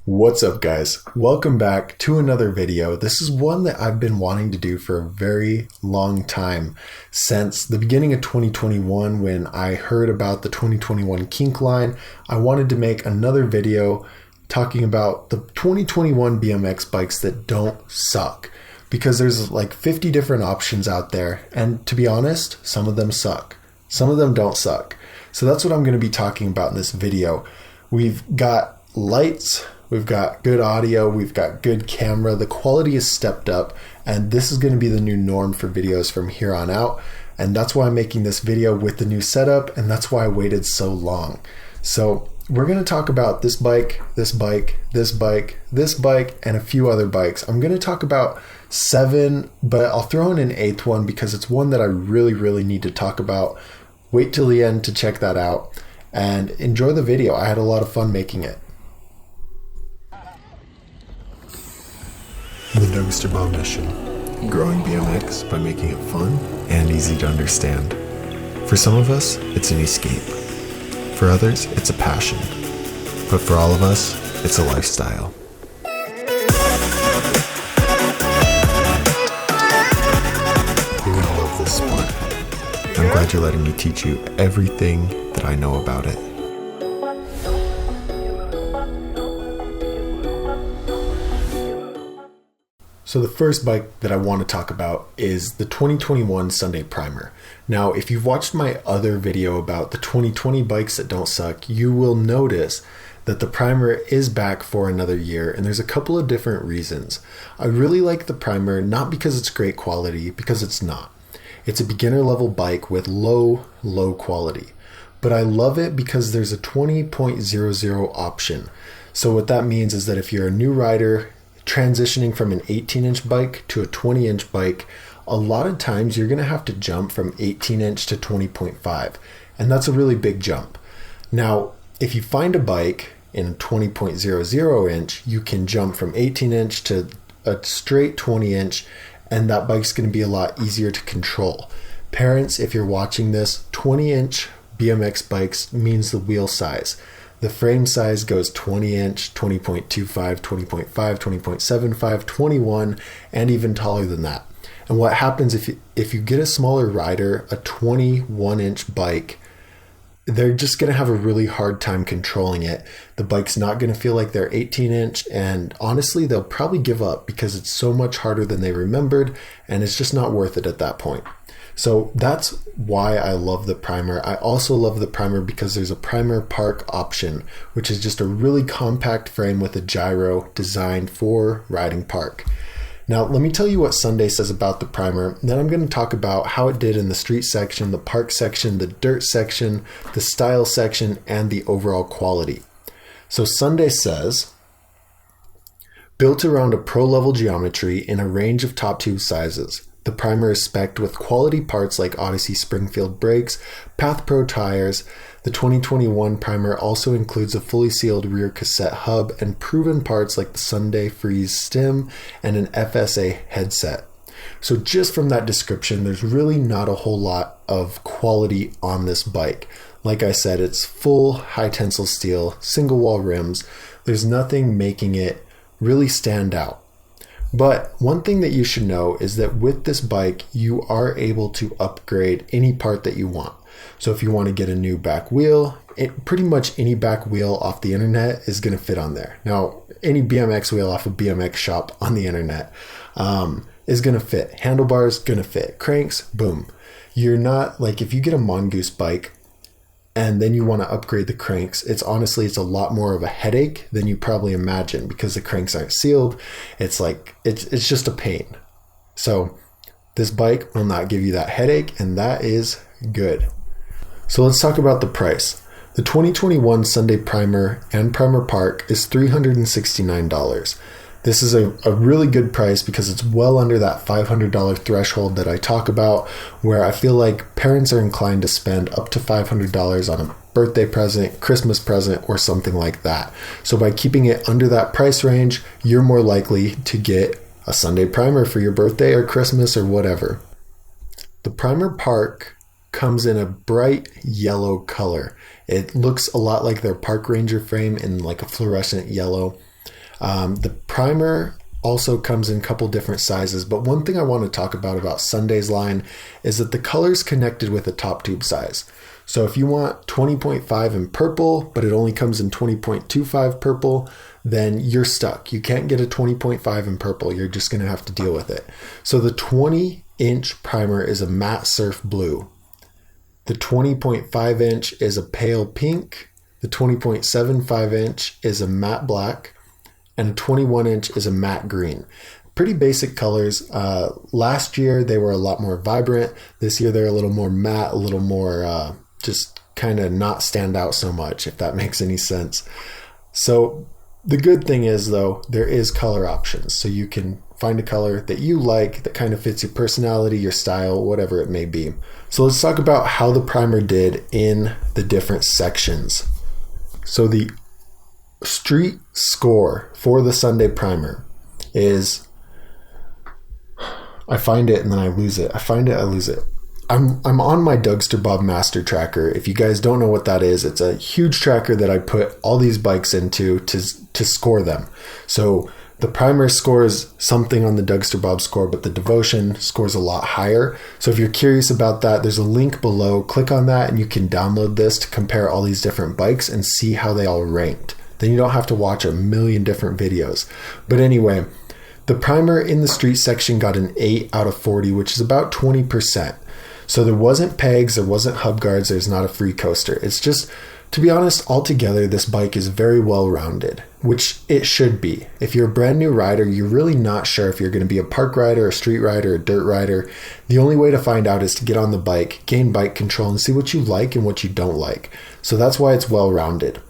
What's up, guys? Welcome back to another video. This is one that I've been wanting to do for a very long time, since the beginning of 2021 when I heard about the 2021 Kink line. I wanted to make another video talking about the 2021 BMX bikes that don't suck, because there's like 50 different options out there, and to be honest, some of them suck. Some of them don't suck. So that's what I'm going to be talking about in this video. We've got lights, we've got good audio, we've got good camera, the quality is stepped up, and this is going to be the new norm for videos from here on out. And that's why I'm making this video with the new setup, and that's why I waited so long. So we're going to talk about this bike, this bike, this bike, this bike, and a few other bikes. I'm going to talk about 7, but I'll throw in an 8th one because it's one that I really need to talk about. Wait till the end to check that out and enjoy the video. I had a lot of fun making it. The Dougsterbob mission: growing BMX by making it fun and easy to understand. For some of us, it's an escape. For others, it's a passion. But for all of us, it's a lifestyle. You're gonna love this sport. I'm glad you're letting me teach you everything that I know about it. So the first bike that I want to talk about is the 2021 Sunday Primer. Now, if you've watched my other video about the 2020 bikes that don't suck, you will notice that the Primer is back for another year, and there's a couple of different reasons. I really like the Primer, not because it's great quality, because it's not. It's a beginner level bike with low quality. But I love it because there's a 20.00 option. So what that means is that if you're a new rider transitioning from an 18-inch bike to a 20-inch bike, a lot of times you're going to have to jump from 18-inch to 20.5, and that's a really big jump. Now, if you find a bike in 20.00 inch, you can jump from 18-inch to a straight 20-inch, and that bike's going to be a lot easier to control. Parents, if you're watching this, 20-inch BMX bikes means the wheel size. The frame size goes 20-inch, 20.25, 20.5, 20.75, 21, and even taller than that. And what happens if you get a smaller rider, a 21-inch bike, they're just going to have a really hard time controlling it. The bike's not going to feel like they're 18-inch, and honestly, they'll probably give up because it's so much harder than they remembered, and it's just not worth it at that point. So that's why I love the Primer. I also love the Primer because there's a Primer Park option, which is just a really compact frame with a gyro designed for riding park. Now, let me tell you what Sunday says about the Primer. Then I'm going to talk about how it did in the street section, the park section, the dirt section, the style section, and the overall quality. So Sunday says, built around a pro-level geometry in a range of top tube sizes. The Primer is spec'd with quality parts like Odyssey Springfield brakes, Path Pro tires. The 2021 Primer also includes a fully sealed rear cassette hub and proven parts like the Sunday Freeze stem and an FSA headset. So just from that description, there's really not a whole lot of quality on this bike. Like I said, it's full high tensile steel, single wall rims. There's nothing making it really stand out. But one thing that you should know is that with this bike, you are able to upgrade any part that you want. So if you want to get a new back wheel, pretty much any back wheel off the internet is going to fit on there. Now, any BMX wheel off a BMX shop on the internet is going to fit. Handlebars, going to fit. Cranks, boom. You're not like, if you get a Mongoose bike and then you want to upgrade the cranks, it's a lot more of a headache than you probably imagine because the cranks aren't sealed. It's just a pain. So this bike will not give you that headache, and that is good. So let's talk about the price. The 2021 Sunday Primer and Primer Park is $369. This is a really good price because it's well under that $500 threshold that I talk about, where I feel like parents are inclined to spend up to $500 on a birthday present, Christmas present, or something like that. So by keeping it under that price range, you're more likely to get a Sunday Primer for your birthday or Christmas or whatever. The Primer Park comes in a bright yellow color. It looks a lot like their Park Ranger frame in like a fluorescent yellow. The primer also comes in a couple different sizes, but one thing I want to talk about Sunday's line is that the color's connected with the top tube size. So if you want 20.5 in purple, but it only comes in 20.25 purple, then you're stuck. You can't get a 20.5 in purple. You're just going to have to deal with it. So the 20-inch primer is a matte surf blue. The 20.5 inch is a pale pink. The 20.75 inch is a matte black. And a 21 inch is a matte green. Pretty basic colors. Last year, they were a lot more vibrant. This year, they're a little more matte, a little more just kind of not stand out so much, if that makes any sense. So the good thing is, though, there is color options. So you can find a color that you like that kind of fits your personality, your style, whatever it may be. So let's talk about how the primer did in the different sections. So the street score for the Sunday primer is, I find it and then I lose it. I find it, I lose it. I'm on my Dougsterbob Master Tracker. If you guys don't know what that is, it's a huge tracker that I put all these bikes into to score them. So the primer scores something on the Dougsterbob score, but the Devotion scores a lot higher. So if you're curious about that, there's a link below. Click on that and you can download this to compare all these different bikes and see how they all ranked. Then you don't have to watch a million different videos. But anyway, the primer in the street section got an 8 out of 40, which is about 20%. So there wasn't pegs, there wasn't hub guards, there's not a free coaster. It's just, to be honest, altogether, this bike is very well-rounded, which it should be. If you're a brand new rider, you're really not sure if you're going to be a park rider, a street rider, a dirt rider. The only way to find out is to get on the bike, gain bike control, and see what you like and what you don't like. So that's why it's well-rounded.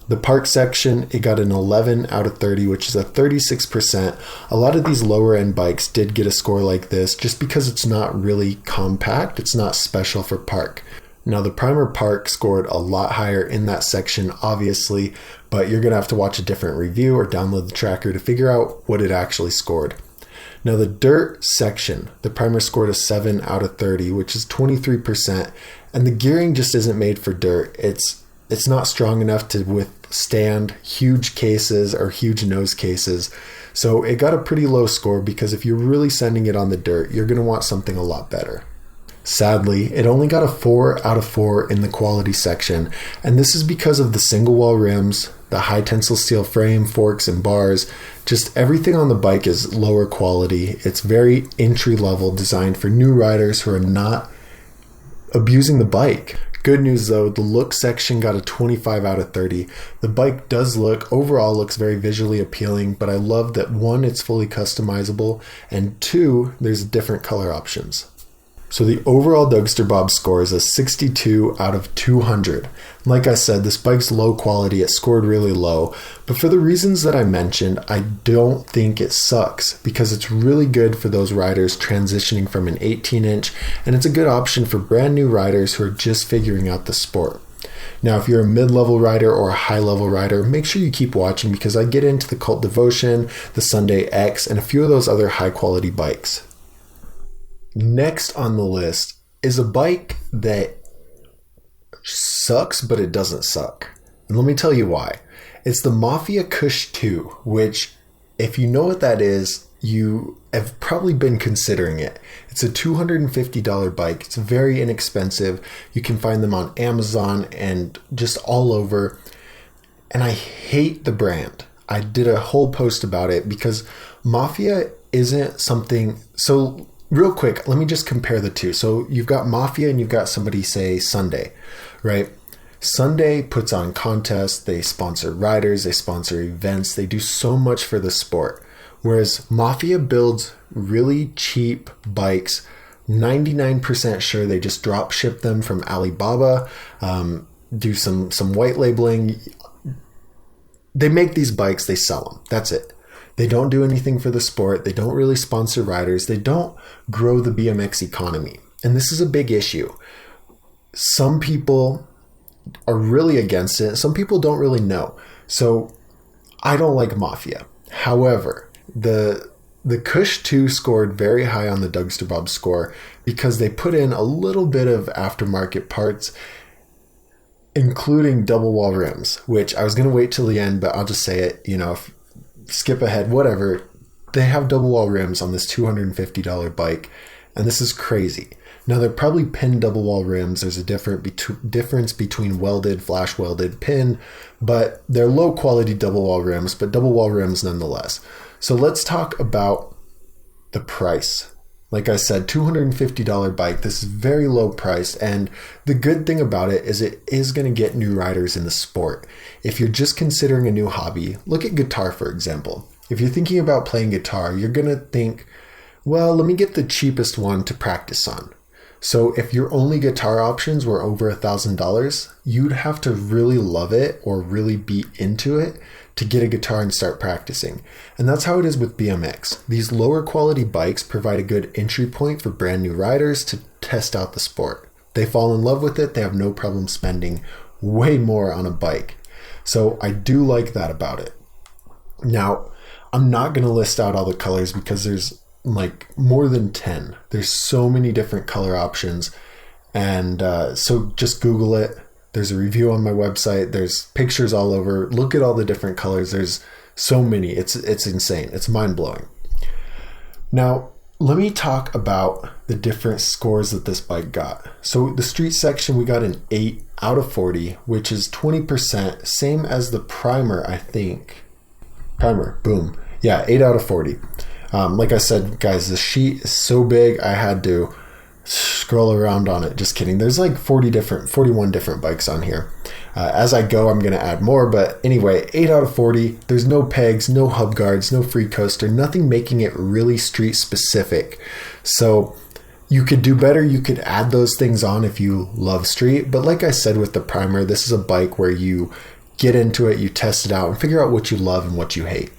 The park section, it got an 11 out of 30, which is a 36%. A lot of these lower end bikes did get a score like this just because it's not really compact. It's not special for park. Now the primer park scored a lot higher in that section, obviously, but you're going to have to watch a different review or download the tracker to figure out what it actually scored. Now the dirt section, the primer scored a 7 out of 30, which is 23%. And the gearing just isn't made for dirt. It's not strong enough to withstand huge cases or huge nose cases. So it got a pretty low score because if you're really sending it on the dirt, you're going to want something a lot better. Sadly, it only got a 4 out of 4 in the quality section. And this is because of the single wall rims, the high tensile steel frame, forks, and bars. Just everything on the bike is lower quality. It's very entry level, designed for new riders who are not abusing the bike. Good news though, the look section got a 25 out of 30. The bike overall looks very visually appealing, but I love that 1, it's fully customizable, and 2, there's different color options. So the overall Dougsterbob score is a 62 out of 200. Like I said, this bike's low quality, it scored really low, but for the reasons that I mentioned, I don't think it sucks because it's really good for those riders transitioning from an 18-inch, and it's a good option for brand new riders who are just figuring out the sport. Now, if you're a mid-level rider or a high-level rider, make sure you keep watching because I get into the Cult Devotion, the Sunday X, and a few of those other high-quality bikes. Next on the list is a bike that sucks, but it doesn't suck. And let me tell you why. It's the Mafia Kush 2, which, if you know what that is, you have probably been considering it. It's a $250 bike. It's very inexpensive. You can find them on Amazon and just all over. And I hate the brand. I did a whole post about it because Mafia isn't something... So real quick, let me just compare the two. So you've got Mafia and you've got somebody, say, Sunday, right? Sunday puts on contests, they sponsor riders, they sponsor events, they do so much for the sport. Whereas Mafia builds really cheap bikes, 99% sure they just drop ship them from Alibaba, do some white labeling. They make these bikes, they sell them. That's it. They don't do anything for the sport. They don't really sponsor riders. They don't grow the BMX economy. And this is a big issue. Some people are really against it. Some people don't really know. So I don't like Mafia. However, the Kush 2 scored very high on the Dougsterbob score because they put in a little bit of aftermarket parts, including double wall rims, which I was going to wait till the end, but I'll just say it. You know, if skip ahead, whatever. They have double wall rims on this $250 bike, and this is crazy. Now, they're probably pin double wall rims. There's a difference between welded, flash welded, pin, but they're low quality double wall rims, but double wall rims nonetheless. So let's talk about the price. Like I said, $250 bike. This is very low priced, and the good thing about it is it is going to get new riders in the sport. If you're just considering a new hobby, look at guitar, for example. If you're thinking about playing guitar, you're going to think, well, let me get the cheapest one to practice on. So if your only guitar options were over $1,000, you'd have to really love it or really be into it to get a guitar and start practicing. And that's how it is with BMX. These lower quality bikes provide a good entry point for brand new riders to test out the sport. They fall in love with it. They have no problem spending way more on a bike. So I do like that about it. Now, I'm not going to list out all the colors because there's like more than 10. There's so many different color options. And so just Google it. There's a review on my website. There's pictures all over. Look at all the different colors. There's so many. It's insane. It's mind-blowing. Now, let me talk about the different scores that this bike got. So the street section, we got an 8 out of 40, which is 20%, same as the primer, I think. Primer, boom. Yeah, 8 out of 40. Like I said, guys, the sheet is so big, I had to scroll around on it. Just kidding. There's like 41 different bikes on here. As I go, I'm going to add more. But anyway, 8 out of 40. There's no pegs, no hub guards, no free coaster, nothing making it really street specific. So you could do better. You could add those things on if you love street. But like I said with the primer, this is a bike where you get into it, you test it out, and figure out what you love and what you hate.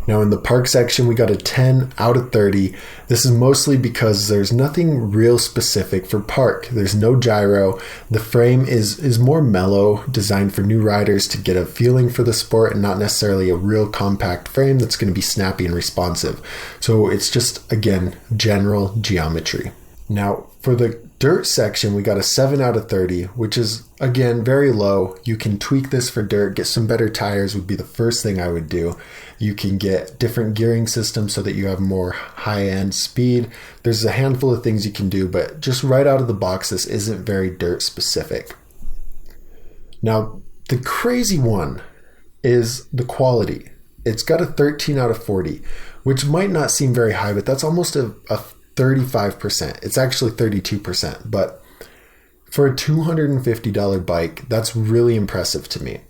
Now in the park section, we got a 10 out of 30. This is mostly because there's nothing real specific for park. There's no gyro. The frame is more mellow, designed for new riders to get a feeling for the sport and not necessarily a real compact frame that's going to be snappy and responsive. So it's just, again, general geometry. Now for the dirt section, we got a 7 out of 30, which is, again, very low. You can tweak this for dirt, get some better tires would be the first thing I would do. You can get different gearing systems so that you have more high-end speed. There's a handful of things you can do, but just right out of the box, this isn't very dirt specific. Now, the crazy one is the quality. It's got a 13 out of 40, which might not seem very high, but that's almost a 35%. It's actually 32%, but for a $250 bike, that's really impressive to me.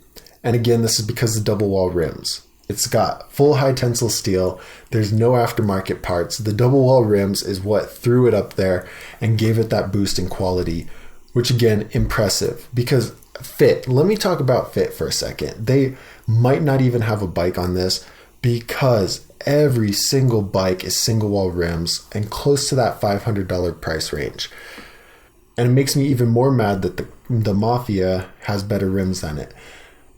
And again, this is because of the double wall rims. It's got full high tensile steel. There's no aftermarket parts. The double wall rims is what threw it up there and gave it that boost in quality, which again, impressive. Because Fit, let me talk about Fit for a second. They might not even have a bike on this because every single bike is single wall rims and close to that $500 price range. And it makes me even more mad that the Mafia has better rims than it.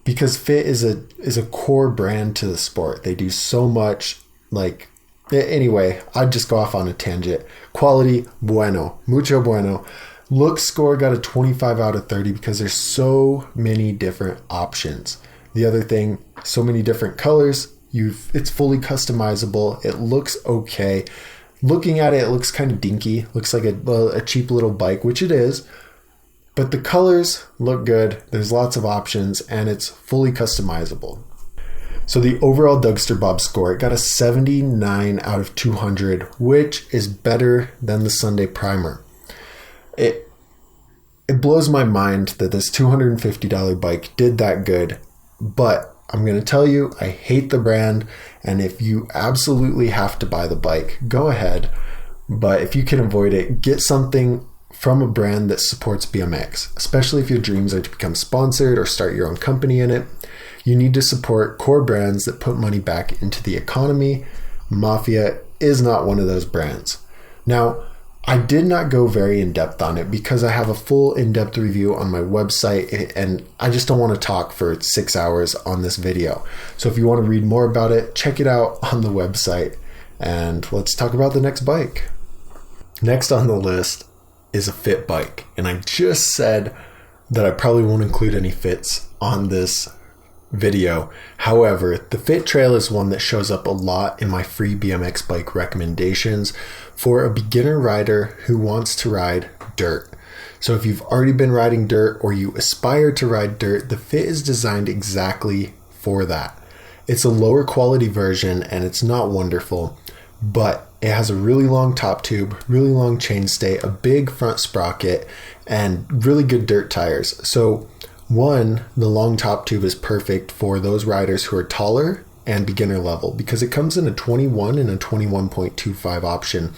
Because Fit is a core brand to the sport. They do so much. Like, anyway, I'd just go off on a tangent. Quality, bueno. Mucho bueno. Look score got a 25 out of 30 because there's so many different options. The other thing, so many different colors. It's fully customizable. It looks okay. Looking at it, it looks kind of dinky. Looks like a cheap little bike, which it is. But the colors look good. There's lots of options, and it's fully customizable. So the overall Dougsterbob score, it got a 79 out of 200, which is better than the Sunday primer. It blows my mind that this $250 bike did that good, but I'm going to tell you, I hate the brand, and if you absolutely have to buy the bike, go ahead. But if you can avoid it, get something from a brand that supports BMX, especially if your dreams are to become sponsored or start your own company in it. You need to support core brands that put money back into the economy. Mafia is not one of those brands. Now, I did not go very in-depth on it because I have a full in-depth review on my website and I just don't want to talk for 6 hours on this video. So if you want to read more about it, check it out on the website and let's talk about the next bike. Next on the list is a Fit bike. And I just said that I probably won't include any Fits on this video. However, the Fit TRL is one that shows up a lot in my free BMX bike recommendations for a beginner rider who wants to ride dirt. So if you've already been riding dirt or you aspire to ride dirt, the Fit is designed exactly for that. It's a lower quality version and it's not wonderful, but it has a really long top tube, really long chainstay, a big front sprocket, and really good dirt tires. So one, the long top tube is perfect for those riders who are taller and beginner level because it comes in a 21 and a 21.25 option.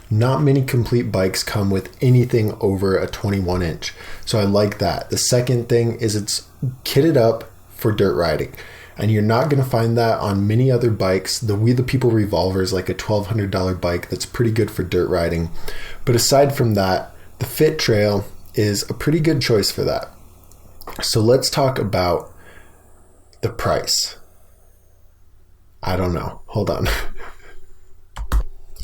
Not many complete bikes come with anything over a 21 inch. So I like that. The second thing is it's kitted up for dirt riding. And you're not going to find that on many other bikes. The Wethepeople Revolver is like a $1,200 bike that's pretty good for dirt riding. But aside from that, the Fit TRL is a pretty good choice for that. So let's talk about the price. I don't know. Hold on.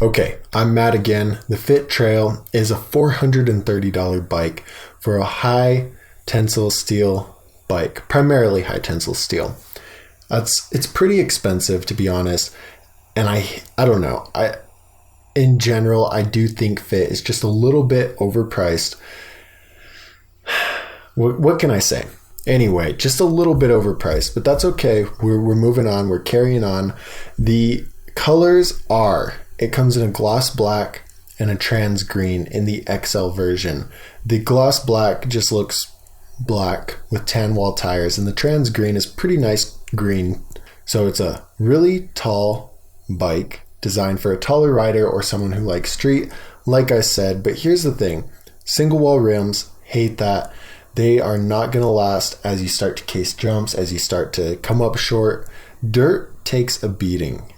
Okay, I'm mad again. The Fit TRL is a $430 bike for a high tensile steel bike, primarily high tensile steel. It's pretty expensive, to be honest, and I don't know. In general, I do think Fit is just a little bit overpriced. What can I say? Anyway, just a little bit overpriced, but that's okay. We're moving on. We're carrying on. The colors are, it comes in a gloss black and a trans green in the XL version. The gloss black just looks black with tan wall tires, and the trans green is pretty nice green. So it's a really tall bike designed for a taller rider or someone who likes street, like I said. But here's the thing, single wall rims, hate that. They are not going to last as you start to case jumps, as you start to come up short. Dirt takes a beating,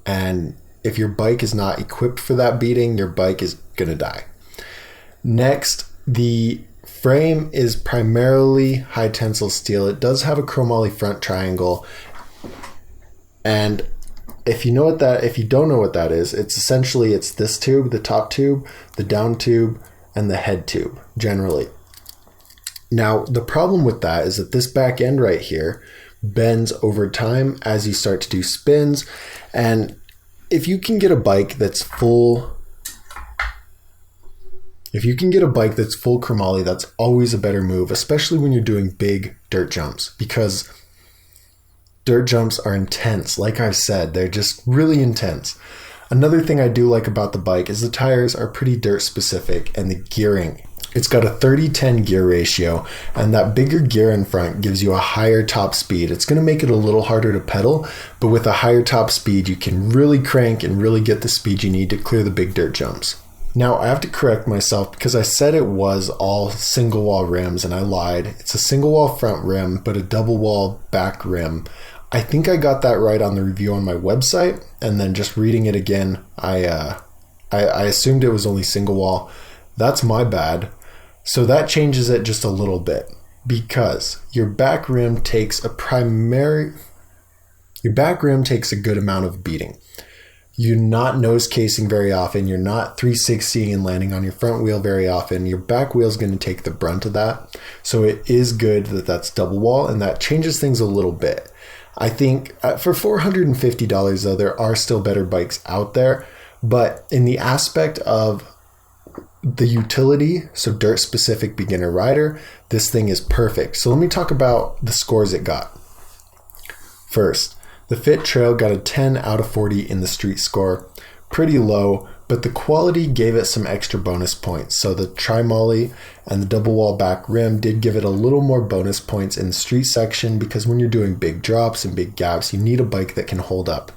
and if your bike is not equipped for that beating, your bike is going to die. Next, the frame is primarily high tensile steel. It does have a chromoly front triangle, and if you don't know what that is, it's essentially this tube, the top tube, the down tube, and the head tube generally. Now, the problem with that is that this back end right here bends over time as you start to do spins, and if you can get a bike that's full chromoly, that's always a better move, especially when you're doing big dirt jumps, because dirt jumps are intense. Like I've said, they're just really intense. Another thing I do like about the bike is the tires are pretty dirt specific, and the gearing. It's got a 30-10 gear ratio, and that bigger gear in front gives you a higher top speed. It's going to make it a little harder to pedal, but with a higher top speed, you can really crank and really get the speed you need to clear the big dirt jumps. Now, I have to correct myself because I said it was all single wall rims, and I lied. It's a single wall front rim, but a double wall back rim. I think I got that right on the review on my website, and then just reading it again, I assumed it was only single wall. That's my bad. So that changes it just a little bit, because your back rim takes a good amount of beating. You're not nose casing very often. You're not 360 and landing on your front wheel very often. Your back wheel is going to take the brunt of that. So it is good that that's double wall, and that changes things a little bit. I think for $450 though, there are still better bikes out there, but in the aspect of the utility, so dirt specific beginner rider, this thing is perfect. So let me talk about the scores it got. First, the Fit TRL got a 10 out of 40 in the street score. Pretty low, but the quality gave it some extra bonus points. So the tri-molly and the double wall back rim did give it a little more bonus points in the street section, because when you're doing big drops and big gaps, you need a bike that can hold up.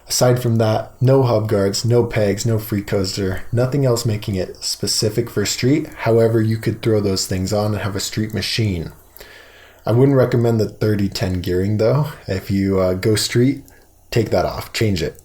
Aside from that, no hub guards, no pegs, no free coaster, nothing else making it specific for street. However, you could throw those things on and have a street machine. I wouldn't recommend the 30-10 gearing though. If you go street, take that off, change it.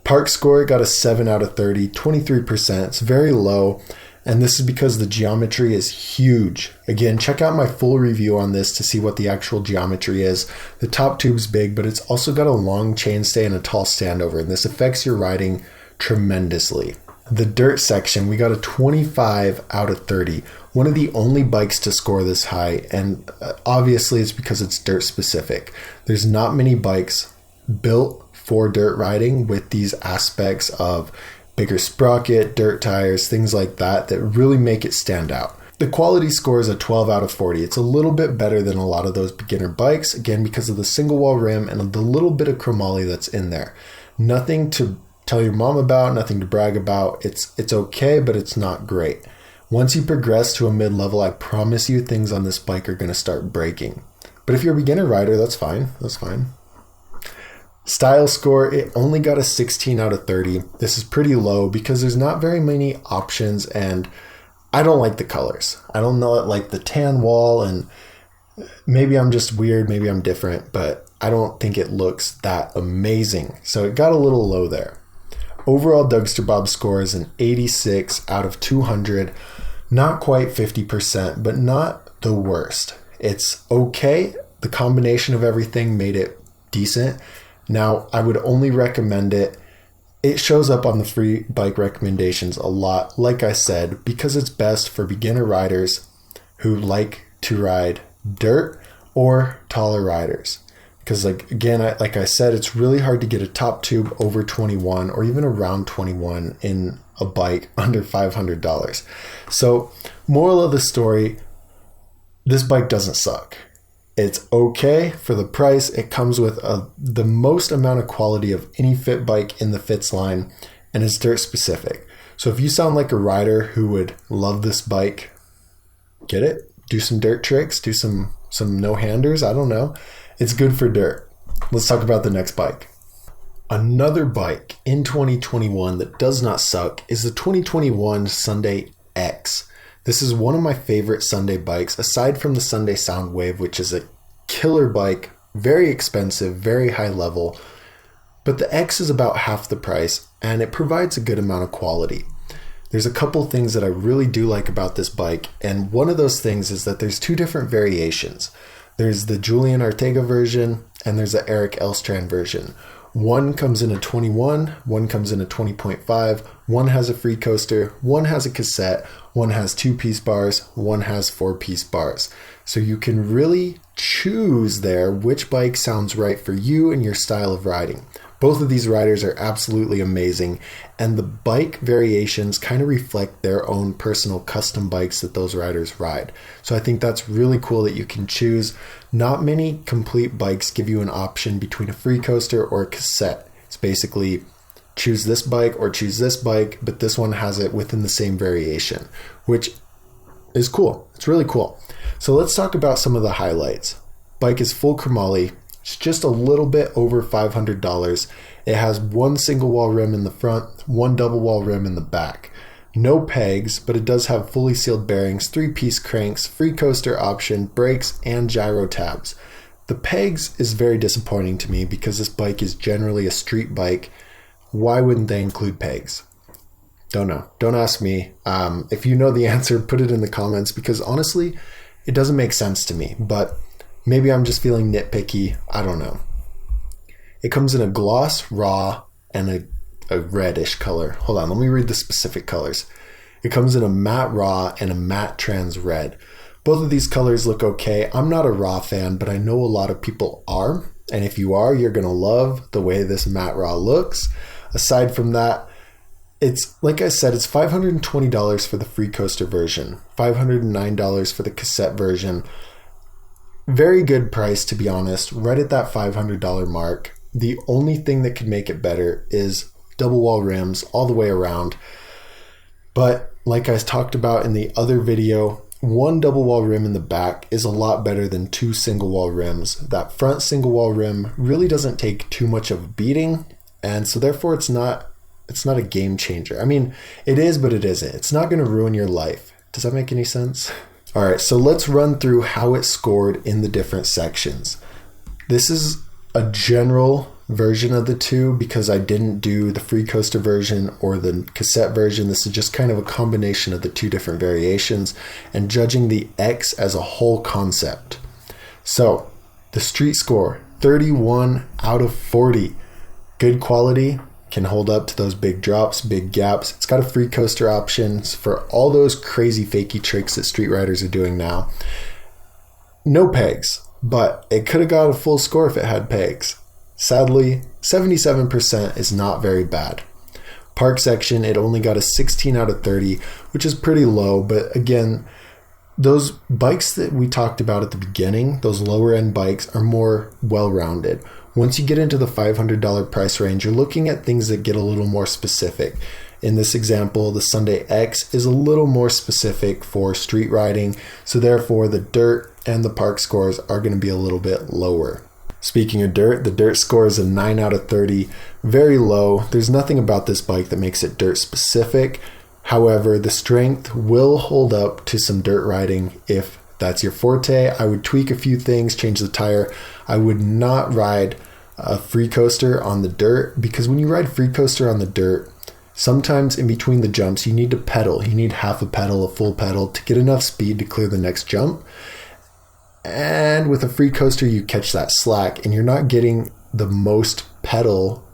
Park score got a 7 out of 30, 23%. It's very low, and this is because the geometry is huge. Again, check out my full review on this to see what the actual geometry is. The top tube's big, but it's also got a long chainstay and a tall standover, and this affects your riding tremendously. The dirt section, we got a 25 out of 30. one of the only bikes to score this high, and obviously it's because it's dirt specific. There's not many bikes built for dirt riding with these aspects of bigger sprocket, dirt tires, things like that really make it stand out. The quality score is a 12 out of 40. It's a little bit better than a lot of those beginner bikes, again, because of the single wall rim and the little bit of chromoly that's in there. Nothing to tell your mom about, nothing to brag about. It's okay, but it's not great. Once you progress to a mid-level, I promise you things on this bike are going to start breaking. But if you're a beginner rider, that's fine. That's fine. Style score, it only got a 16 out of 30. This is pretty low because there's not very many options, and I don't like the colors. I don't know, like the tan wall, and maybe I'm just weird, maybe I'm different, but I don't think it looks that amazing. So it got a little low there. Overall Dougsterbob score is an 86 out of 200. Not quite 50%, but not the worst. It's okay. The combination of everything made it decent. Now, I would only recommend it. It shows up on the free bike recommendations a lot, like I said, because it's best for beginner riders who like to ride dirt or taller riders. Because like I said, it's really hard to get a top tube over 21 or even around 21 in a bike under $500. So, moral of the story, this bike doesn't suck. It's okay for the price. It comes with the most amount of quality of any fit bike in the Fits line, and it's dirt specific. So if you sound like a rider who would love this bike, get it, do some dirt tricks, do some no-handers, I don't know. It's good for dirt. Let's talk about the next bike. Another bike in 2021 that does not suck is the 2021 Sunday X. This is one of my favorite Sunday bikes, aside from the Sunday Soundwave, which is a killer bike, very expensive, very high level. But the X is about half the price, and it provides a good amount of quality. There's a couple things that I really do like about this bike, and one of those things is that there's two different variations. There's the Julian Ortega version, and there's the Eric Elstrand version. One comes in a 21, one comes in a 20.5, one has a free coaster, one has a cassette, one has 2-piece bars, one has 4-piece bars. So you can really choose there which bike sounds right for you and your style of riding. Both of these riders are absolutely amazing, and the bike variations kind of reflect their own personal custom bikes that those riders ride. So I think that's really cool that you can choose. Not many complete bikes give you an option between a free coaster or a cassette. It's basically choose this bike or choose this bike, but this one has it within the same variation, which is cool. It's really cool. So let's talk about some of the highlights. Bike is full chromoly. It's just a little bit over $500. It has one single wall rim in the front, one double wall rim in the back. No pegs, but it does have fully sealed bearings, 3-piece cranks, free coaster option, brakes, and gyro tabs. The pegs is very disappointing to me because this bike is generally a street bike. Why wouldn't they include pegs? Don't know. Don't ask me. If you know the answer, put it in the comments, because honestly, it doesn't make sense to me, but maybe I'm just feeling nitpicky. I don't know. It comes in a gloss, raw, and a reddish color. Hold on, let me read the specific colors. It comes in a matte raw and a matte trans red. Both of these colors look okay. I'm not a raw fan, but I know a lot of people are. And if you are, you're going to love the way this matte raw looks. Aside from that, it's, like I said, it's $520 for the free coaster version, $509 for the cassette version. Very good price, to be honest, right at that $500 mark. The only thing that could make it better is double wall rims all the way around. But like I talked about in the other video, one double wall rim in the back is a lot better than 2 single wall rims. That front single wall rim really doesn't take too much of a beating, and so therefore it's not a game changer. I mean, it is, but it isn't. It's not going to ruin your life. Does that make any sense? All right, so let's run through how it scored in the different sections. This is a general version of the two because I didn't do the free coaster version or the cassette version. This is just kind of a combination of the two different variations and judging the X as a whole concept. So the street score, 31 out of 40. Good quality, can hold up to those big drops, big gaps. It's got a free coaster options for all those crazy fakey tricks that street riders are doing now. No pegs, but it could have got a full score if it had pegs. Sadly, 77% is not very bad. Park section, it only got a 16 out of 30, which is pretty low, but again, those bikes that we talked about at the beginning, those lower end bikes, are more well-rounded. Once you get into the $500 price range, you're looking at things that get a little more specific. In this example, the Sunday X is a little more specific for street riding, so therefore the dirt and the park scores are going to be a little bit lower. Speaking of dirt, the dirt score is a 9 out of 30, very low. There's nothing about this bike that makes it dirt specific. However, the strength will hold up to some dirt riding if that's your forte. I would tweak a few things, change the tire. I would not ride a free coaster on the dirt, because when you ride free coaster on the dirt, sometimes in between the jumps, you need to pedal. You need half a pedal, a full pedal to get enough speed to clear the next jump. And with a free coaster, you catch that slack and you're not getting the most pedal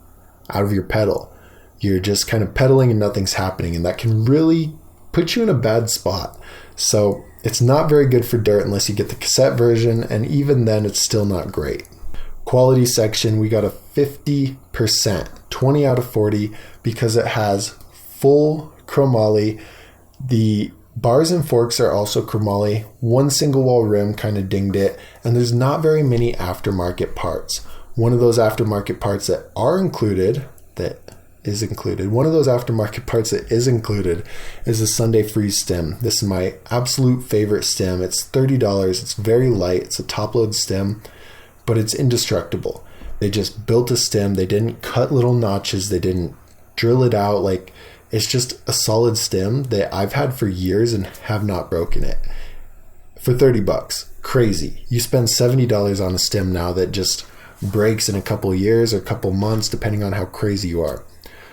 out of your pedal. You're just kind of pedaling and nothing's happening, and that can really put you in a bad spot. So it's not very good for dirt unless you get the cassette version, and even then it's still not great. Quality section, we got a 50%, 20 out of 40, because it has full chromoly. The bars and forks are also chromoly. One single wall rim kind of dinged it, and there's not very many aftermarket parts. One of those aftermarket parts that is included is the Sunday Freeze stem. This is my absolute favorite stem. It's $30. It's very light. It's a top load stem, but it's indestructible. They just built a stem. They didn't cut little notches. They didn't drill it out. Like, it's just a solid stem that I've had for years and have not broken it. For $30, crazy. You spend $70 on a stem now that just breaks in a couple years or a couple months, depending on how crazy you are.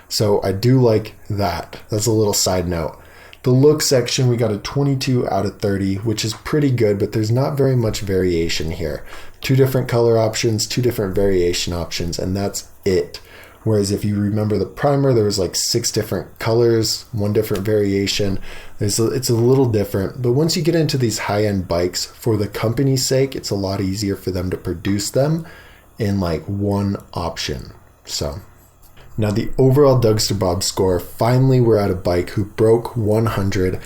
So I do like that. That's a little side note. The look section, we got a 22 out of 30, which is pretty good, but there's not very much variation here. 2 different color options, 2 different variation options, and that's it. Whereas if you remember the primer, there was like 6 different colors, 1 different variation. It's a little different, but once you get into these high-end bikes, for the company's sake, it's a lot easier for them to produce them in like 1 option. So now the overall Dougsterbob score, finally we're at a bike who broke 100.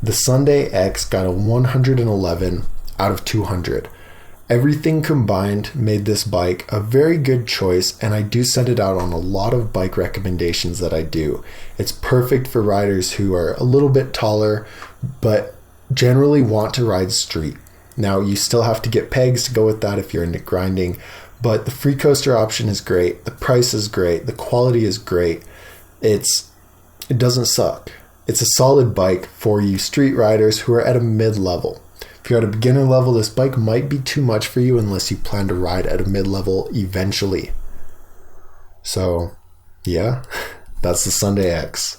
The Sunday X got a 111 out of 200. Everything combined made this bike a very good choice, and I do send it out on a lot of bike recommendations that I do. It's perfect for riders who are a little bit taller, but generally want to ride street. Now, you still have to get pegs to go with that if you're into grinding, but the free coaster option is great. The price is great. The quality is great. It doesn't suck. It's a solid bike for you street riders who are at a mid-level. If you're at a beginner level, this bike might be too much for you unless you plan to ride at a mid-level eventually. So, yeah, that's the Sunday X.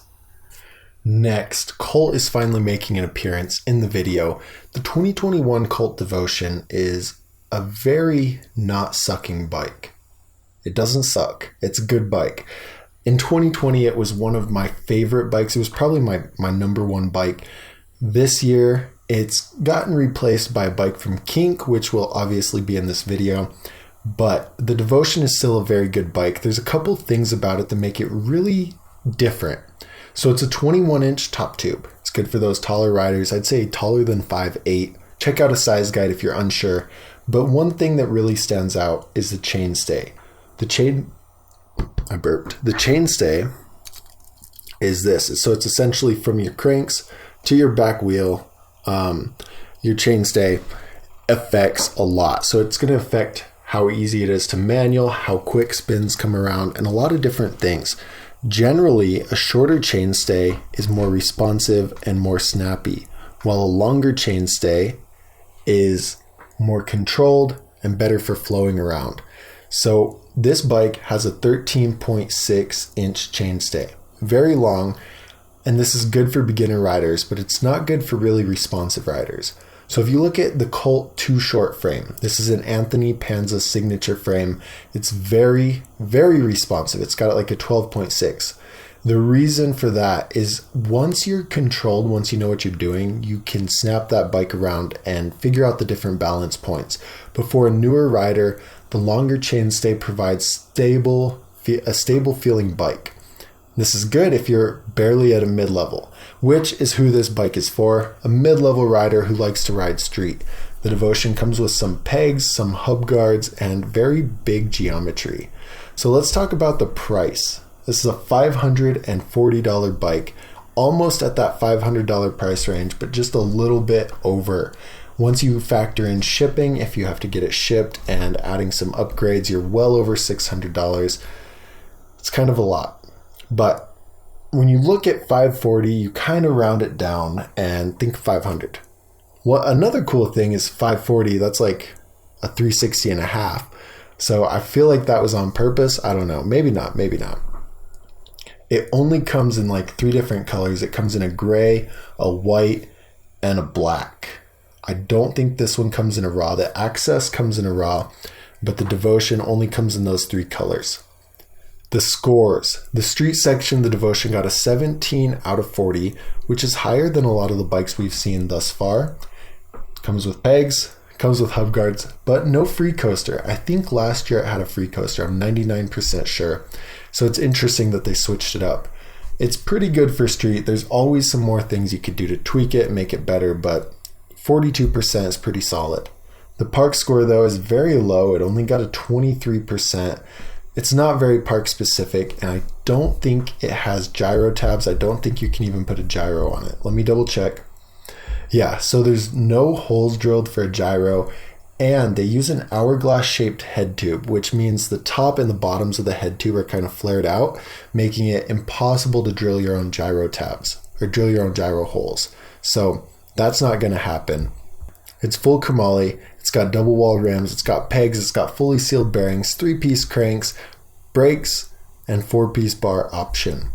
Next, Colt is finally making an appearance in the video. The 2021 Colt Devotion is a very not sucking bike. It doesn't suck. It's a good bike. In 2020, it was one of my favorite bikes. It was probably my number 1 bike. This year, it's gotten replaced by a bike from Kink, which will obviously be in this video. But the Devotion is still a very good bike. There's a couple things about it that make it really different. So it's a 21-inch top tube. It's good for those taller riders. I'd say taller than 5'8". Check out a size guide if you're unsure. But one thing that really stands out is the chainstay. The chainstay is this. So it's essentially from your cranks to your back wheel. Your chainstay affects a lot. So it's going to affect how easy it is to manual, how quick spins come around, and a lot of different things. Generally, a shorter chainstay is more responsive and more snappy, while a longer chainstay is more controlled and better for flowing around. So this bike has a 13.6-inch chainstay, very long, and this is good for beginner riders, but it's not good for really responsive riders. So if you look at the Colt Too Short frame, this is an Anthony Panza signature frame. It's very, very responsive. It's got like a 12.6. The reason for that is once you're controlled, once you know what you're doing, you can snap that bike around and figure out the different balance points. But for a newer rider, the longer chainstay provides a stable feeling bike. This is good if you're barely at a mid-level, which is who this bike is for, a mid-level rider who likes to ride street. The Devotion comes with some pegs, some hub guards, and very big geometry. So let's talk about the price. This is a $540 bike, almost at that $500 price range, but just a little bit over. Once you factor in shipping, if you have to get it shipped, and adding some upgrades, you're well over $600. It's kind of a lot. But when you look at 540, you kind of round it down and think 500. Well, another cool thing is 540, that's like a 360 and a half. So I feel like that was on purpose. I don't know. Maybe not. It only comes in like 3 different colors. It comes in a gray, a white, and a black. I don't think this one comes in a raw. The Access comes in a raw, but the Devotion only comes in those 3 colors. The scores. The street section, the Devotion got a 17 out of 40, which is higher than a lot of the bikes we've seen thus far. Comes with pegs, comes with hub guards, but no free coaster. I think last year it had a free coaster. I'm 99% sure. So it's interesting that they switched it up. It's pretty good for street. There's always some more things you could do to tweak it and make it better, but 42% is pretty solid. The park score, though, is very low. It only got a 23%. It's not very park specific, and I don't think it has gyro tabs. I don't think you can even put a gyro on it. Let me double check. Yeah, so there's no holes drilled for a gyro, and they use an hourglass shaped head tube, which means the top and the bottoms of the head tube are kind of flared out, making it impossible to drill your own gyro tabs or drill your own gyro holes. So that's not going to happen. It's full chromoly. It's got double wall rims. It's got pegs. It's got fully sealed bearings, 3-piece cranks, brakes, and 4-piece bar option.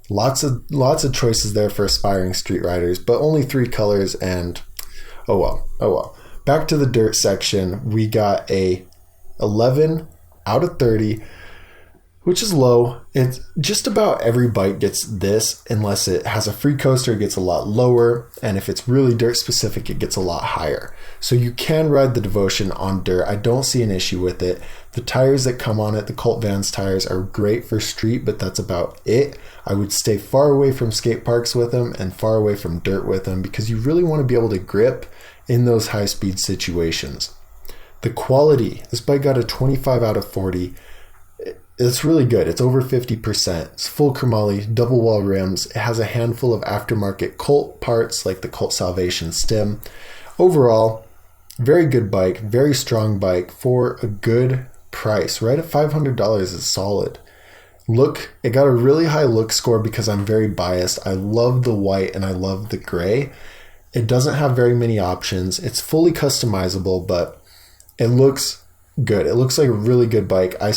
Lots of choices there for aspiring street riders, but only 3 colors, and oh well. Back to the dirt section, we got a 11 out of 30, which is low. It's just about every bike gets this, unless it has a free coaster, it gets a lot lower, and if it's really dirt specific, it gets a lot higher. So you can ride the Devotion on dirt. I don't see an issue with it. The tires that come on it, the Colt Vans tires, are great for street, but that's about it. I would stay far away from skate parks with them and far away from dirt with them, because you really want to be able to grip in those high-speed situations. The quality, this bike got a 25 out of 40. It's really good. It's over 50%. It's full chromoly, double wall rims. It has a handful of aftermarket Colt parts like the Colt Salvation stem. Overall, very good bike, very strong bike for a good price. Right at $500 is solid. Look, it got a really high look score because I'm very biased. I love the white and I love the gray. It doesn't have very many options. It's fully customizable, but it looks good. It looks like a really good bike. I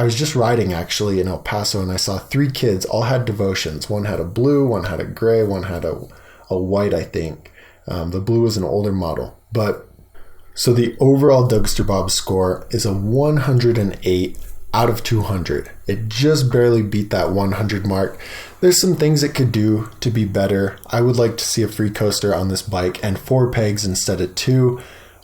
was just riding actually in El Paso, and I saw 3 kids all had Devotions. One had a blue, one had a gray, one had a white, I think. The blue was an older model. But so the overall Dougsterbob score is a 108 out of 200. It just barely beat that 100 mark. There's some things it could do to be better. I would like to see a free coaster on this bike and 4 pegs instead of 2.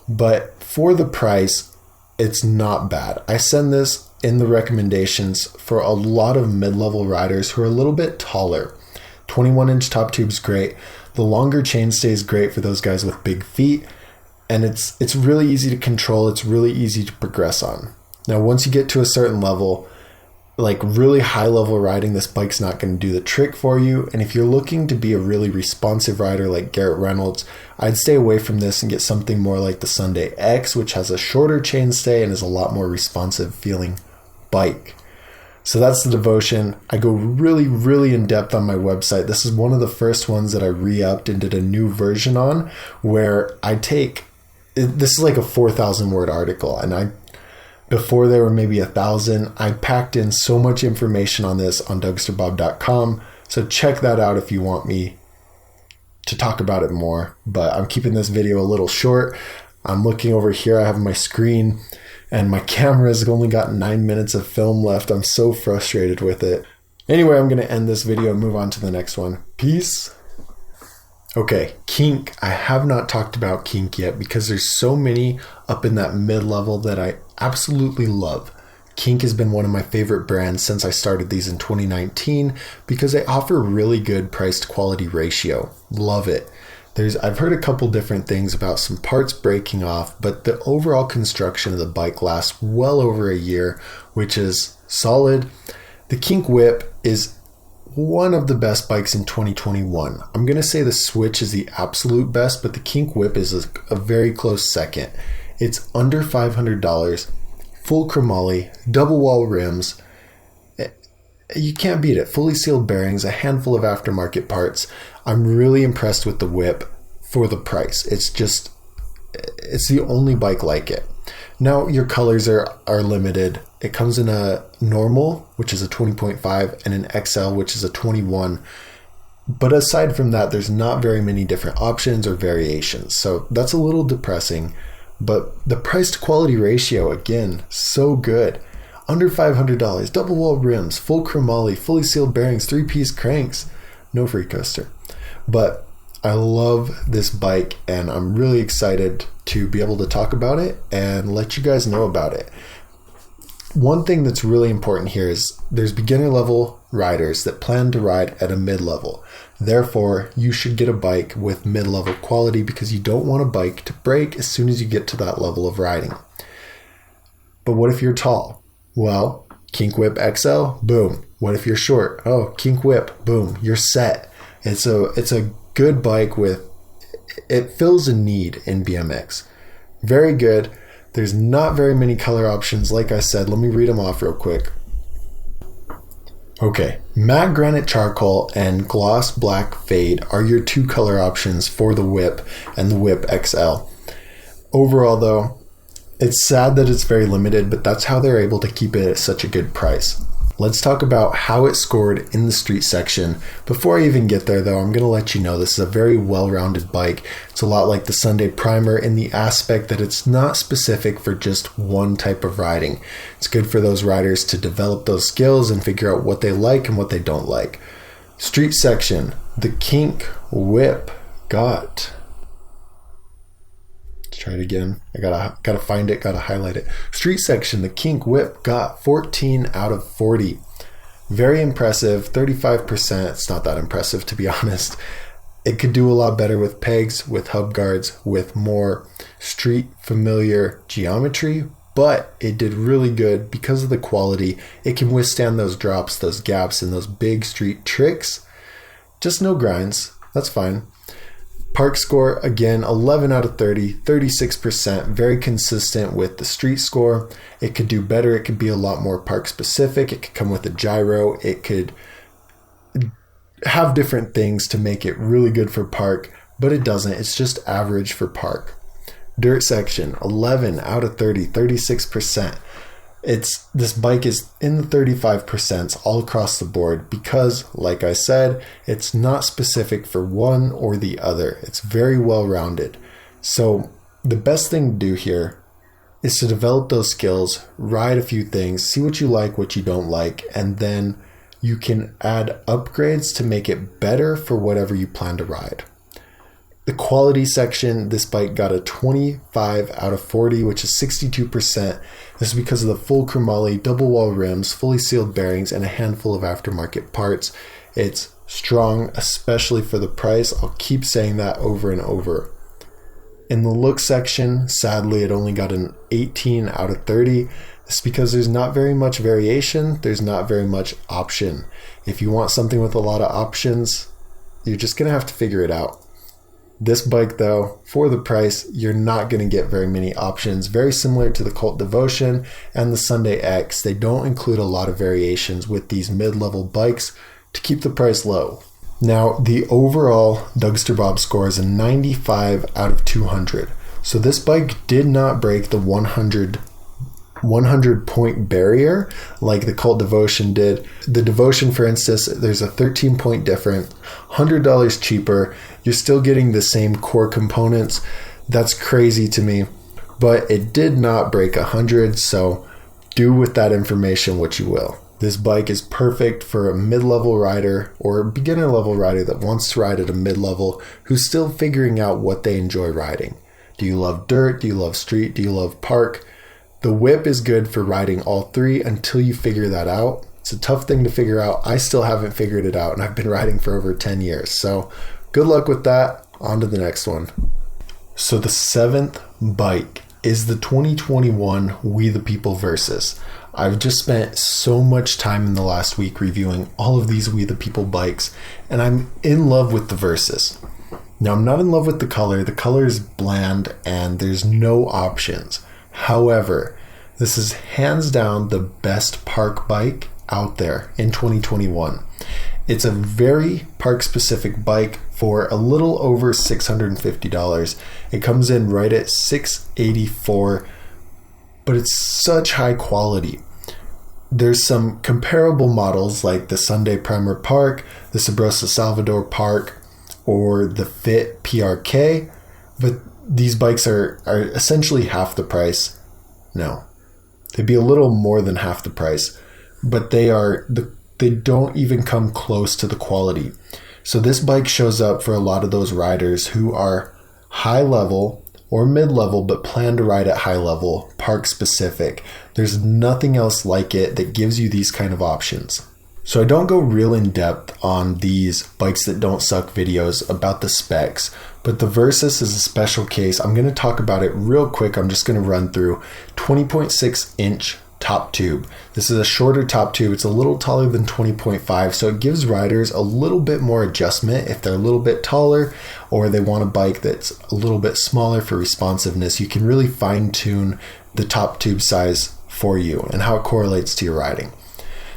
But for the price, it's not bad. I send this in the recommendations for a lot of mid-level riders who are a little bit taller. 21-inch top tube's great. The longer chainstay is great for those guys with big feet. And it's really easy to control. It's really easy to progress on. Now, once you get to a certain level, like really high level riding, this bike's not going to do the trick for you. And if you're looking to be a really responsive rider like Garrett Reynolds, I'd stay away from this and get something more like the Sunday X, which has a shorter chainstay and is a lot more responsive feeling bike. So that's the Devotion. I go really, really in depth on my website. This is one of the first ones that I re-upped and did a new version on, where I take, this is like a 4,000 word article, and before there were maybe 1,000. I packed in so much information on this on Dougsterbob.com. So check that out if you want me to talk about it more, but I'm keeping this video a little short. I'm looking over here, I have my screen, and my camera's only got 9 minutes of film left. I'm so frustrated with it. Anyway, I'm going to end this video and move on to the next one. Peace. Okay, Kink. I have not talked about Kink yet because there's so many up in that mid-level that I absolutely love. Kink has been one of my favorite brands since I started these in 2019 because they offer really good price to quality ratio. Love it. I've heard a couple different things about some parts breaking off, but the overall construction of the bike lasts well over a year, which is solid. The Kink Whip is one of the best bikes in 2021. I'm going to say the Switch is the absolute best, but the Kink Whip is a very close second. It's under $500, full chromoly, double wall rims. You can't beat it. Fully sealed bearings, a handful of aftermarket parts. I'm really impressed with the Whip for the price. It's the only bike like it. Now your colors are limited. It comes in a normal, which is a 20.5, and an XL, which is a 21. But aside from that, there's not very many different options or variations. So that's a little depressing. But the price to quality ratio, again, so good. Under $500, double wall rims, full chromoly, fully sealed bearings, 3-piece cranks, no free coaster. But I love this bike and I'm really excited to be able to talk about it and let you guys know about it. One thing that's really important here is there's beginner level riders that plan to ride at a mid-level. Therefore, you should get a bike with mid-level quality because you don't want a bike to break as soon as you get to that level of riding. But what if you're tall? Well, Kink Whip XL, boom. What if you're short? Oh, Kink Whip, boom, you're set. It's a good bike it fills a need in BMX. Very good. There's not very many color options. Like I said, let me read them off real quick. Okay, matte granite charcoal and gloss black fade are your two color options for the Whip and the Whip XL. Overall though, it's sad that it's very limited, but that's how they're able to keep it at such a good price. Let's talk about how it scored in the street section. Before I even get there though, I'm going to let you know this is a very well-rounded bike. It's a lot like the Sunday Primer in the aspect that it's not specific for just one type of riding. It's good for those riders to develop those skills and figure out what they like and what they don't like. Street section, the Kink Whip got... Try it again. I gotta find it, gotta highlight it. Street section, the Kink Whip got 14 out of 40. Very impressive, 35%. It's not that impressive, to be honest. It could do a lot better with pegs, with hub guards, with more street familiar geometry, but it did really good because of the quality. It can withstand those drops, those gaps, and those big street tricks. Just no grinds. That's fine. Park score, again, 11 out of 30, 36%, very consistent with the street score. It could do better. It could be a lot more park specific. It could come with a gyro. It could have different things to make it really good for park, but it doesn't. It's just average for park. Dirt section, 11 out of 30, 36%. This bike is in the 35% all across the board because, like I said, it's not specific for one or the other. It's very well rounded. So the best thing to do here is to develop those skills, ride a few things, see what you like, what you don't like, and then you can add upgrades to make it better for whatever you plan to ride. The quality section, this bike got a 25 out of 40, which is 62%. This is because of the full chromoly, double wall rims, fully sealed bearings, and a handful of aftermarket parts. It's strong, especially for the price. I'll keep saying that over and over. In the look section, sadly, it only got an 18 out of 30. It's because there's not very much variation. There's not very much option. If you want something with a lot of options, you're just going to have to figure it out. This bike, though, for the price, you're not going to get very many options. Very similar to the Cult Devotion and the Sunday X. They don't include a lot of variations with these mid-level bikes to keep the price low. Now, the overall Dougsterbob score is a 95 out of 200. So this bike did not break the 100 100 point barrier like the Cult Devotion did. The Devotion, for instance, there's a 13 point difference, $100 cheaper. You're still getting the same core components. That's crazy to me, but it did not break 100, so do with that information what you will. This bike is perfect for a mid-level rider or a beginner level rider that wants to ride at a mid-level who's still figuring out what they enjoy riding. Do you love dirt? Do you love street? Do you love park? The whip is good for riding all three until you figure that out. It's a tough thing to figure out. I still haven't figured it out, and I've been riding for over 10 years. So good luck with that. On to the next one. So the 7th bike is the 2021 Wethepeople Versus. I've just spent so much time in the last week reviewing all of these Wethepeople bikes, and I'm in love with the Versus. Now, I'm not in love with the color. The color is bland, and there's no options. However, this is hands down the best park bike out there in 2021. It's a very park-specific bike for a little over $650. It comes in right at $684, but it's such high quality. There's some comparable models like the Sunday Primer Park, the Sabrosa Salvador Park, or the Fit TRL, but these bikes are essentially half the price. No, they'd be a little more than half the price, but they don't even come close to the quality. So this bike shows up for a lot of those riders who are high level or mid-level but plan to ride at high level, park specific. There's nothing else like it that gives you these kind of options. So I don't go real in depth on these bikes that don't suck videos about the specs, but the Versus is a special case. I'm going to talk about it real quick. I'm just going to run through 20.6 inch top tube. This is a shorter top tube. It's a little taller than 20.5, so it gives riders a little bit more adjustment if they're a little bit taller or they want a bike that's a little bit smaller for responsiveness. You can really fine tune the top tube size for you and how it correlates to your riding.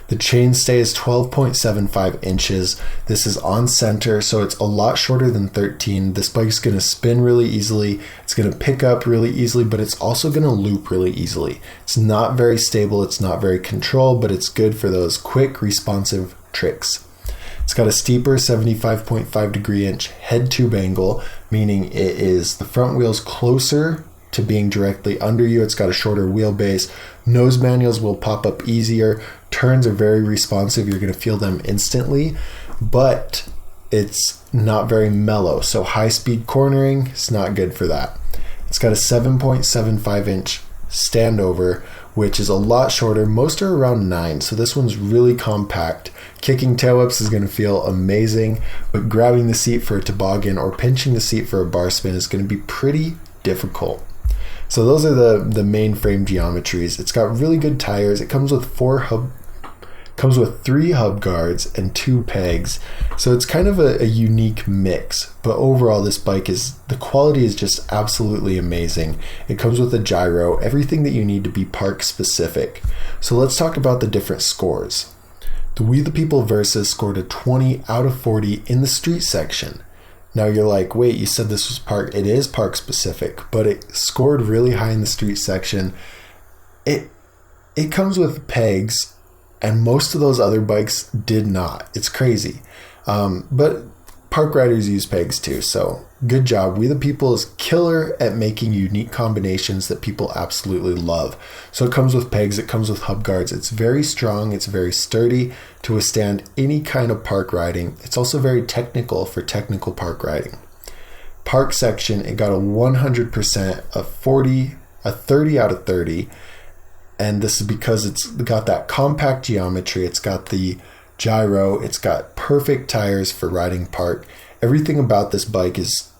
The chainstay is 12.75 inches. This is on center, so it's a lot shorter than 13. This bike's going to spin really easily. It's going to pick up really easily, but it's also going to loop really easily. It's not very stable. It's not very controlled, but it's good for those quick, responsive tricks. It's got a steeper 75.5 degree inch head tube angle, meaning the front wheel's closer to being directly under you. It's got a shorter wheelbase. Nose manuals will pop up easier. Turns are very responsive. You're going to feel them instantly, but it's not very mellow. So high speed cornering is not good for that. It's got a 7.75 inch standover, which is a lot shorter. Most are around 9, so this one's really compact. Kicking tail whips is going to feel amazing, but grabbing the seat for a toboggan or pinching the seat for a bar spin is going to be pretty difficult. So those are the main frame geometries. It's got really good tires. It comes with 3 hub guards and 2 pegs. So it's kind of a unique mix. But overall, this bike the quality is just absolutely amazing. It comes with a gyro, everything that you need to be park specific. So let's talk about the different scores. The Wethepeople Versus scored a 20 out of 40 in the street section. Now you're like, wait, you said this was park. It is park specific, but it scored really high in the street section. It comes with pegs, and most of those other bikes did not. It's crazy. But park riders use pegs too, so good job. Wethepeople is killer at making unique combinations that people absolutely love. So it comes with pegs, it comes with hub guards. It's very strong, it's very sturdy to withstand any kind of park riding. It's also very technical for technical park riding. Park section, it got a 100%, a 30 out of 30. And this is because it's got that compact geometry. It's got the gyro. It's got perfect tires for riding park. Everything about this bike is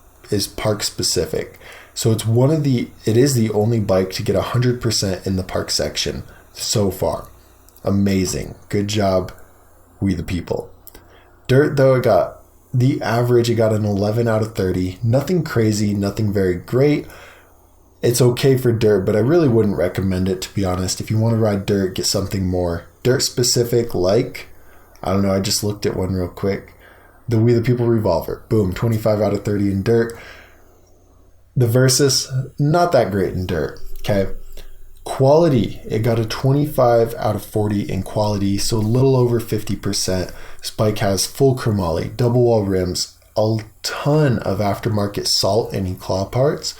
park specific. So it is the only bike to get 100% in the park section so far. Amazing. Good job, Wethepeople. Dirt though, it got the average. It got an 11 out of 30. Nothing crazy, nothing very great. It's okay for dirt, but I really wouldn't recommend it, to be honest. If you want to ride dirt, get something more dirt specific, like, I don't know, I just looked at one real quick. The Wethepeople Revolver. Boom, 25 out of 30 in dirt. The Versus, not that great in dirt, okay? Quality, it got a 25 out of 40 in quality, so a little over 50%. This bike has full chromoly, double wall rims, a ton of aftermarket salt and eclaw parts.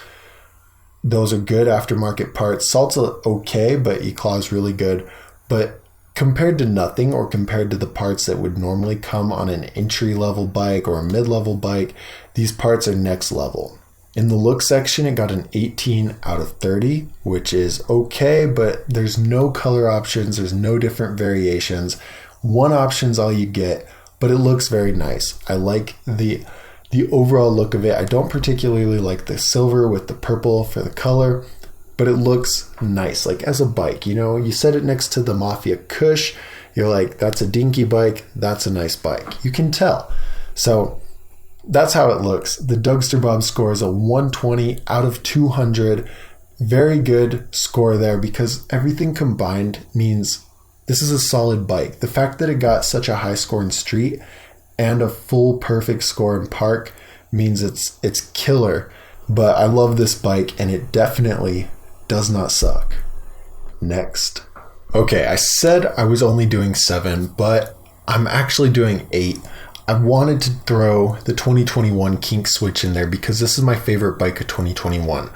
Those are good aftermarket parts. Salt's okay, but eclaw is really good. But compared to nothing, or compared to the parts that would normally come on an entry-level bike or a mid-level bike, these parts are next level. In the look section, it got an 18 out of 30, which is okay, but there's no color options. There's no different variations. One option's all you get, but it looks very nice. I like the overall look of it. I don't particularly like the silver with the purple for the color, but it looks nice. Like as a bike, you set it next to the Mafia Kush, you're like, that's a dinky bike. That's a nice bike. You can tell. So that's how it looks. The Dougsterbob score is a 120 out of 200. Very good score there, because everything combined means this is a solid bike. The fact that it got such a high score in street and a full perfect score in park means it's killer. But I love this bike, and it definitely does not suck. Next. Okay, I said I was only doing 7, but I'm actually doing 8. I wanted to throw the 2021 Kink Switch in there because this is my favorite bike of 2021.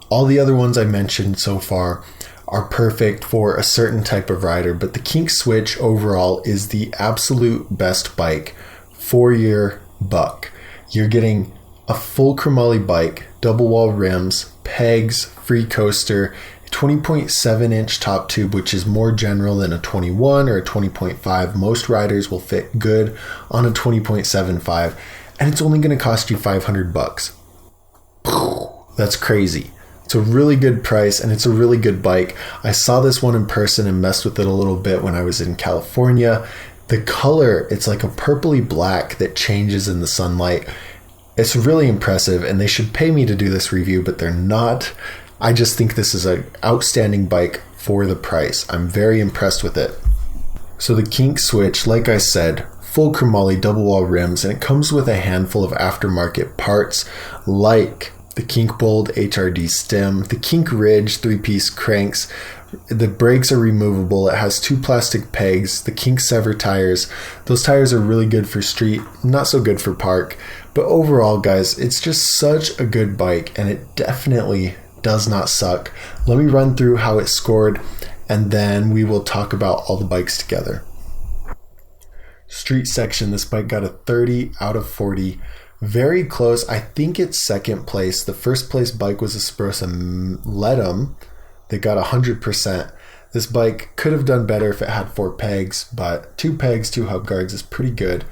All the other ones I mentioned so far are perfect for a certain type of rider, but the Kink Switch overall is the absolute best bike for your buck. You're getting a full chromoly bike, double wall rims, pegs, free coaster, 20.7 inch top tube, which is more general than a 21 or a 20.5. Most riders will fit good on a 20.75, and it's only going to cost you $500. That's crazy. It's a really good price, and it's a really good bike. I saw this one in person and messed with it a little bit when I was in California. The color, it's like a purpley black that changes in the sunlight. It's really impressive, and they should pay me to do this review, but they're not. I just think this is an outstanding bike for the price. I'm very impressed with it. So the Kink Switch, like I said, full chromoly double wall rims, and it comes with a handful of aftermarket parts like the Kink Bold HRD stem, the Kink Ridge 3-piece cranks. The brakes are removable. It has 2 plastic pegs, the Kink Sever tires. Those tires are really good for street, not so good for park. But overall, guys, it's just such a good bike, and it definitely does not suck. Let me run through how it scored, and then we will talk about all the bikes together. Street section, this bike got a 30 out of 40. Very close. I think it's second place. The first place bike was a Sprosa Ledum. They got 100%. This bike could have done better if it had 4 pegs, but 2 pegs, 2 hub guards is pretty good.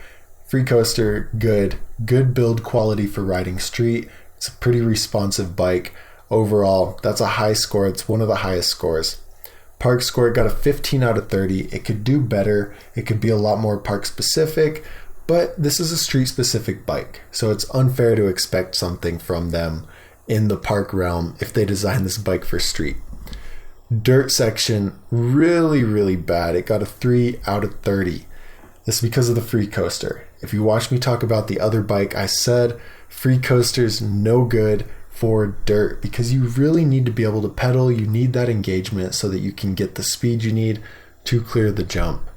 Free coaster, good. Good build quality for riding street. It's a pretty responsive bike. Overall, that's a high score. It's one of the highest scores. Park score, got a 15 out of 30. It could do better. It could be a lot more park specific, but this is a street specific bike, so it's unfair to expect something from them in the park realm if they design this bike for street. Dirt section, really, really bad. It got a 3 out of 30. This is because of the free coaster. If you watch me talk about the other bike, I said free coaster's no good for dirt because you really need to be able to pedal. You need that engagement so that you can get the speed you need to clear the jump.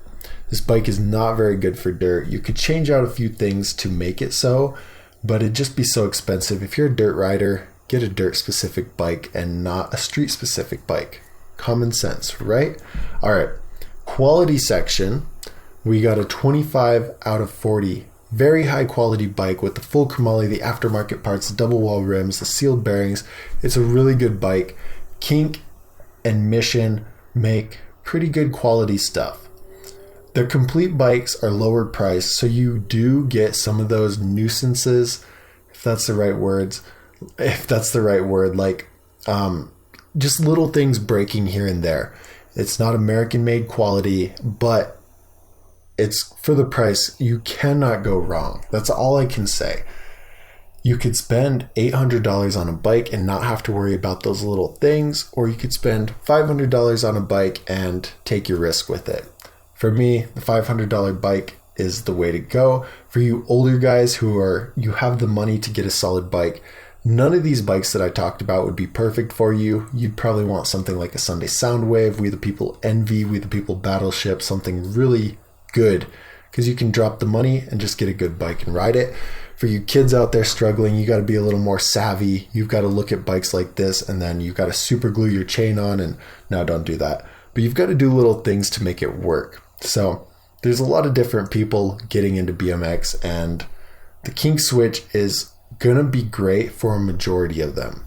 This bike is not very good for dirt. You could change out a few things to make it so, but it'd just be so expensive. If you're a dirt rider, get a dirt specific bike and not a street specific bike. Common sense, right? All right, quality section, we got a 25 out of 40. Very high quality bike with the full chromoly, the aftermarket parts, the double wall rims, the sealed bearings. It's a really good bike. Kink and Mission make pretty good quality stuff. Their complete bikes are lower priced, so you do get some of those nuisances, if that's the right words, like just little things breaking here and there. It's not American made quality, but it's for the price. You cannot go wrong. That's all I can say. You could spend $800 on a bike and not have to worry about those little things, or you could spend $500 on a bike and take your risk with it. For me, the $500 bike is the way to go. For you older guys you have the money to get a solid bike, None of these bikes that I talked about would be perfect for you. You'd probably want something like a Sunday Soundwave, Wethepeople Envy, Wethepeople Battleship, something really good, because you can drop the money and just get a good bike and ride it. For you kids out there struggling, you got to be a little more savvy. You've got to look at bikes like this, and then you've got to super glue your chain on, and no, don't do that. But you've got to do little things to make it work. So there's a lot of different people getting into BMX, and the Kink Switch is going to be great for a majority of them.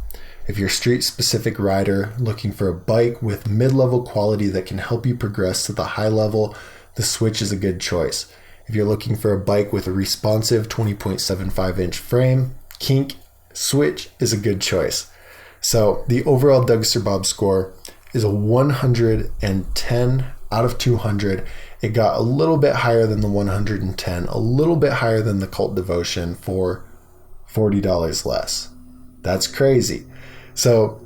If you're a street-specific rider looking for a bike with mid-level quality that can help you progress to the high level, the Switch is a good choice. If you're looking for a bike with a responsive 20.75-inch frame, Kink Switch is a good choice. So the overall Dougsterbob score is a 110 out of 200. It got a little bit higher than the 110, a little bit higher than the Cult Devotion for $40 less. That's crazy. So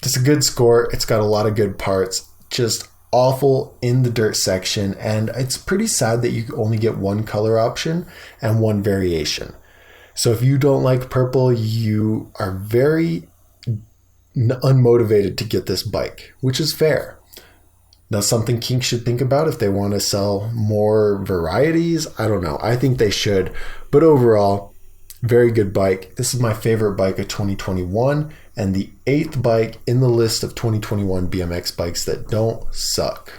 it's a good score. It's got a lot of good parts. Just awful in the dirt section, and it's pretty sad that you only get one color option and one variation. So if you don't like purple, you are very unmotivated to get this bike, which is fair. Now, something Kink should think about if they want to sell more varieties. I don't know. I think they should, but overall, very good bike. This is my favorite bike of 2021 and the 8th bike in the list of 2021 BMX bikes that don't suck.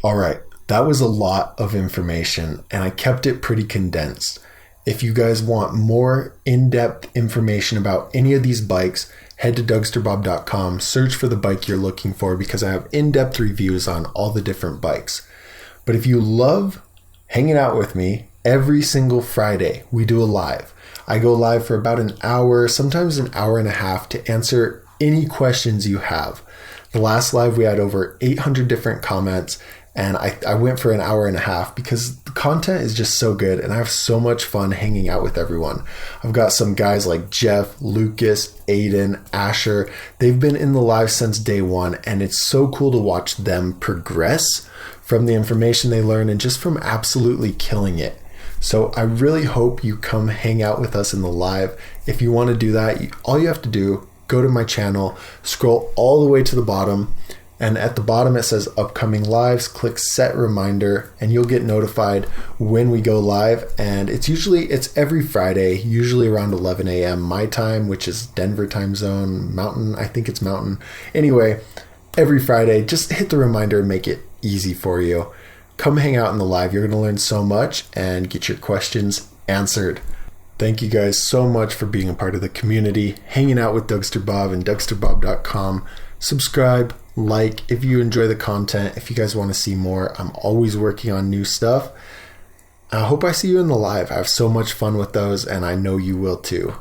All right, that was a lot of information and I kept it pretty condensed. If you guys want more in-depth information about any of these bikes, head to Dougsterbob.com, search for the bike you're looking for because I have in-depth reviews on all the different bikes. But if you love hanging out with me, every single Friday, we do a live. I go live for about an hour, sometimes an hour and a half to answer any questions you have. The last live, we had over 800 different comments, and I went for an hour and a half because the content is just so good, and I have so much fun hanging out with everyone. I've got some guys like Jeff, Lucas, Aiden, Asher. They've been in the live since day one, and it's so cool to watch them progress from the information they learn and just from absolutely killing it. So I really hope you come hang out with us in the live. If you want to do that, all you have to do, go to my channel, scroll all the way to the bottom, and at the bottom it says upcoming lives, click set reminder, and you'll get notified when we go live. And it's every Friday, usually around 11 a.m. my time, which is Denver time zone, Mountain, I think it's Mountain. Anyway, every Friday, just hit the reminder and make it easy for you. Come hang out in the live. You're going to learn so much and get your questions answered. Thank you guys so much for being a part of the community, hanging out with Dougsterbob and Dougsterbob.com. Subscribe, like if you enjoy the content. If you guys want to see more, I'm always working on new stuff. I hope I see you in the live. I have so much fun with those, and I know you will too.